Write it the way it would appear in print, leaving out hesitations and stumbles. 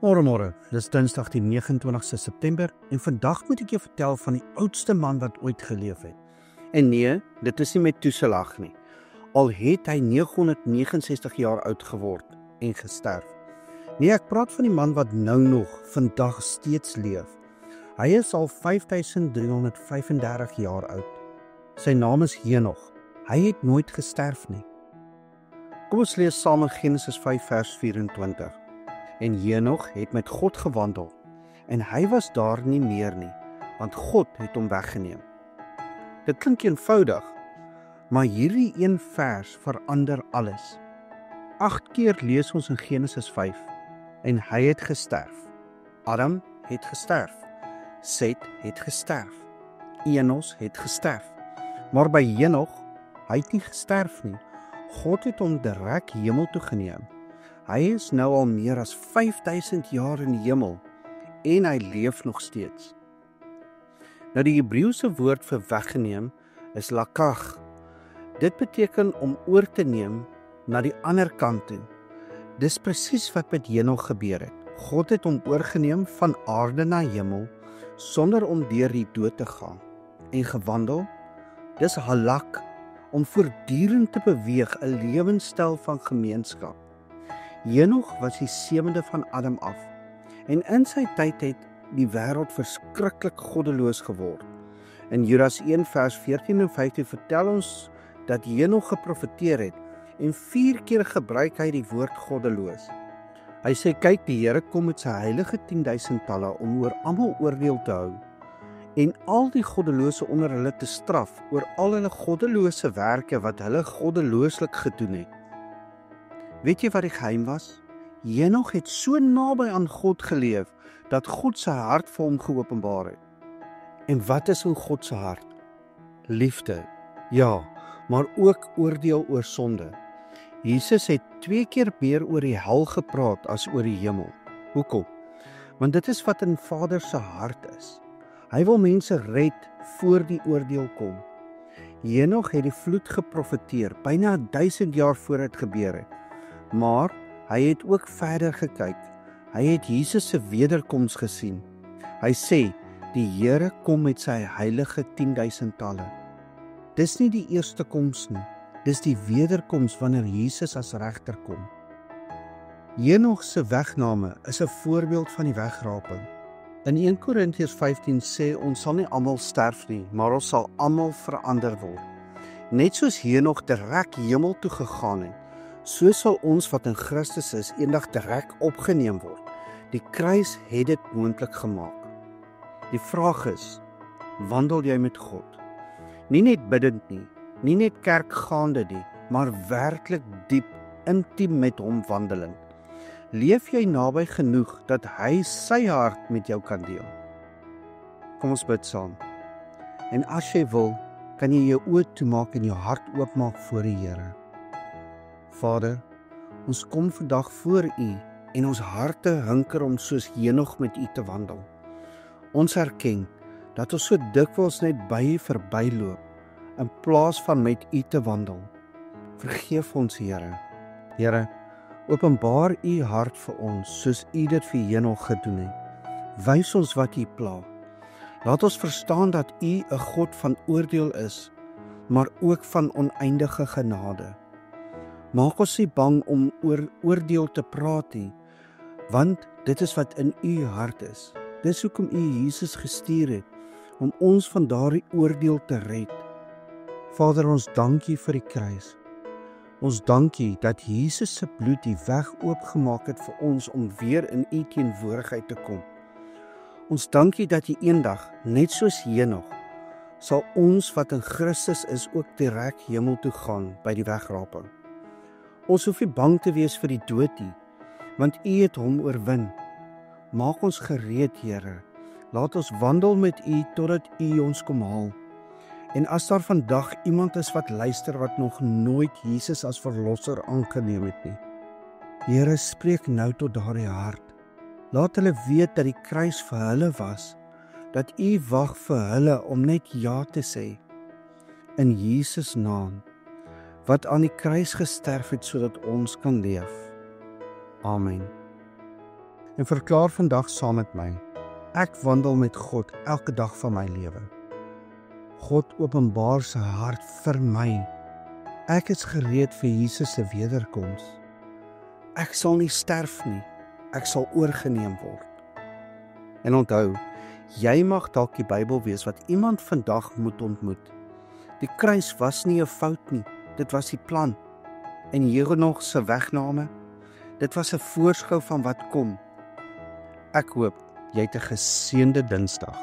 Môre, dis Dinsdag die 29ste September en vandag moet ek jou vertel van die oudste man wat ooit geleef het. En nee, dit is nie met toeslag nie. Al het hy 969 jaar oud geword en gesterf. Nee, ek praat van die man wat nou nog vandag steeds leef. Hy is al 5335 jaar oud. Sy naam is Henog. Hy het nooit gesterf nie. Kom ons lees saam in Genesis 5 vers 24. En Henog het met God gewandel, en hy was daar nie meer nie, want God het hom weggeneem. Dit klink eenvoudig, maar hierdie een vers verander alles. 8 keer lees ons in Genesis 5, en hy het gesterf. Adam het gesterf. Set het gesterf. Enos het gesterf. Maar by Henog, hy het nie gesterf nie. God het hom direk hemel toe geneem. Hy is nou al meer as 5000 jaar in die hemel en hy leef nog steeds. Nou die Hebreëse woord vir weggeneem is lakach. Dit beteken om oor te neem na die ander kant toe. Dis presies wat met Henog gebeur het. God het hom oorgeneem van aarde na hemel sonder om deur die dood te gaan en gewandel. Dis halak om voortdurend te beweeg, 'n lewenstyl van gemeenskap. Henog was die 7de van Adam af en in sy tyd het die wêreld verskriklik goddeloos geword. In Judas 1 vers 14 en 15 vertel ons dat Henog geprofeteer het en 4 keer gebruik hy die woord goddeloos. Hy sê, kyk, die Here kom met sy heilige 10.000 talle om oor almal oordeel te hou en al die goddelose onder hulle te straf oor al hulle goddelose werke wat hulle goddelooslik gedoen het. Weet jy wat die geheim was? Henog het so naby aan God geleef, dat God sy hart vir hom geopenbaar het. En wat is in God se hart? Liefde, ja, maar ook oordeel oor sonde. Jesus het 2 keer meer oor die hel gepraat as oor die hemel. Hoekom? Want dit is wat in Vader se hart is. Hy wil mense red voor die oordeel kom. Henog het die vloed geprofeteer, byna 1000 jaar voor dit gebeur het. Maar hy het ook verder gekyk. Hy het Jesus se wederkoms gesien. Hy sê, die Here kom met sy heilige 10.000 talle. Dis nie die eerste koms nie, dis die wederkoms wanneer Jesus as regter kom. Henog se wegname is 'n voorbeeld van die wegraping. In 1 Korintiërs 15 sê ons sal nie almal sterf nie, maar ons sal almal verander word. Net soos Henog direk hemel toe gegaan het, so sal ons wat in Christus is eendag direk opgeneem word. Die kruis het dit moontlik gemaak. Die vraag is, wandel jy met God? Nie net bidend nie, nie net kerk gaande nie, maar werklik diep, intiem met hom wandelend. Leef jy naby genoeg dat hy sy hart met jou kan deel? Kom ons bid saam. En as jy wil, kan jy jou oë toemaak en jou hart oopmaak voor die Here. Vader, ons kom vandag voor U en ons harte hunker om soos Henog met U te wandel. Ons erken dat ons so dikwels net by U verbyloop in plaas van met U te wandel. Vergeef ons, Here. Here, openbaar U hart vir ons soos U dit vir Henog gedoen het. Wys ons wat U pla. Laat ons verstaan dat U 'n God van oordeel is, maar ook van oneindige genade. Maak ons nie bang om oor oordeel te praat nie, want dit is wat in U hart is. Dis hoekom U Jesus gestuur het, om ons van daardie oordeel te red. Vader, ons dank U vir die kruis. Ons dank U dat Jesus se bloed die weg oopgemaak het vir ons om weer in U teenwoordigheid te kom. Ons dank U dat U eendag, net soos Henog, sal ons wat in Christus is ook direk hemel toe gaan by die wegraping. Ons hoef nie bang te wees vir die dood nie, want U het hom oorwin. Maak ons gereed, Here. Laat ons wandel met U totdat U ons kom haal. En as daar vandag iemand is wat luister wat nog nooit Jesus as verlosser aangeneem het nie, Here, spreek nou tot daardie hart. Laat hulle weet dat die kruis vir hulle was, dat U wag vir hulle om net ja te sê. In Jesus naam, wat aan die kruis gesterf het sodat ons kan leef. Amen. en verklaar vandag saam met my: ek wandel met God elke dag van my lewe. God openbaar sy hart vir my. Ek is gereed vir Jesus se wederkoms. Ek sal nie sterf nie, ek sal oorgeneem word. En onthou, jy mag dalk die Bybel wees wat iemand vandag moet ontmoet. Die kruis was nie 'n fout nie, dit was die plan. En Heronog se wegname, dit was 'n voorskou van wat kom. Ek hoop jy het 'n geseënde Dinsdag.